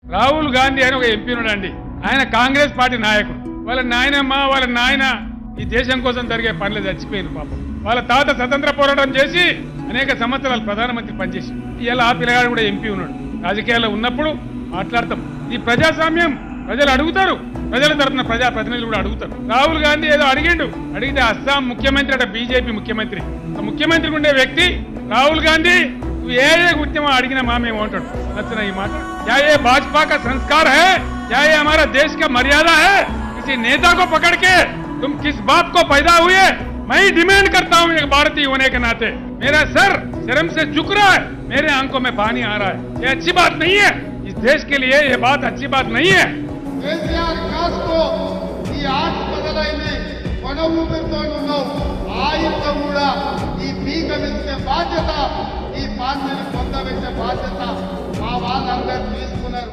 రాహుల్ గాంధీ అని ఒక ఎంపీ ఉన్నాడండి. ఆయన కాంగ్రెస్ పార్టీ నాయకుడు. వాళ్ళ నాయనమ్మ వాళ్ళ నాయన ఈ దేశం కోసం జరిగే పనులు చచ్చిపోయారు పాపం. వాళ్ళ తాత స్వతంత్ర పోరాటం చేసి అనేక సంవత్సరాలు ప్రధానమంత్రి పనిచేసి ఇలా ఆ పిల్లగాడు కూడా ఎంపీ ఉన్నాడు. రాజకీయాల్లో ఉన్నప్పుడు మాట్లాడతాం. ఈ ప్రజాస్వామ్యం ప్రజలు అడుగుతారు. ప్రజల తరఫున ప్రజాప్రతినిధులు కూడా అడుగుతారు. రాహుల్ గాంధీ ఏదో అడిగిండు. అడిగితే అస్సాం ముఖ్యమంత్రి అట, బీజేపీ ముఖ్యమంత్రి. ముఖ్యమంత్రికి ఉండే వ్యక్తి రాహుల్ గాంధీ ఏ ఉద్యమం అడిగినా మేము ఉంటాడు. నచ్చిన ఈ మాట क्या ये भाजपा का संस्कार है? क्या ये हमारा देश का मर्यादा है? किसी नेता को पकड़ के तुम किस बाप को पैदा हुए? मैं ही डिमांड करता हूँ एक भारतीय होने के नाते मेरा सर शर्म से झुक रहा है, मेरे आंखों में पानी आ रहा है. ये अच्छी बात नहीं है. इस देश के लिए ये बात अच्छी बात नहीं है. కేసీఆర్ కాస్కో ఈ ఆట బదలైంది. వనభూమితో ఉన్నావు ఆయుధ కూడా ఈ పీక వేసే బాధ్యత, ఈ పార్టీని పొందబెట్టే బాధ్యత మా వాళ్ళందరూ తీసుకున్నారు.